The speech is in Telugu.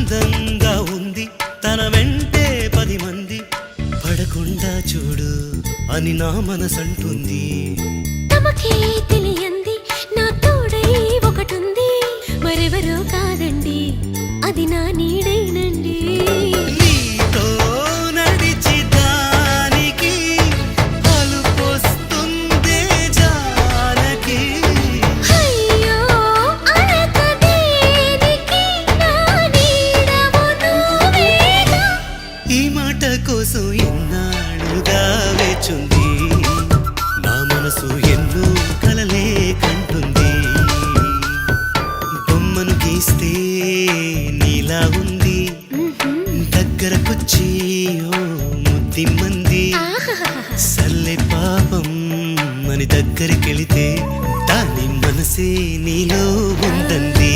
అందంగా ఉంది తన వెంటే 10 మంది పడకుండా చూడు అని నా మనసంటుంది. తమకే తెలియంది నా తోడై ఒకటుంది, మరెవరో కాదండి అది నా నీడైనండి. నీతో నడిచి దానికి అలుపొస్తుందే జానకి. అయ్యో అనక దేనికి నా నీడవు నువ్వేగా. ఈ మాట కోసం ఎన్నాళ్ళుగా వేచుంది నా మనసు ఎన్నో కలలే కంటుంది. బొమ్మను గీస్తే నీలా ఉంది దగ్గరకొచ్చి ఓ ముద్దిమ్మంది. సల్లే పాపం అని దగ్గరికెళితే దాని మనసే నీలో ఉందంది.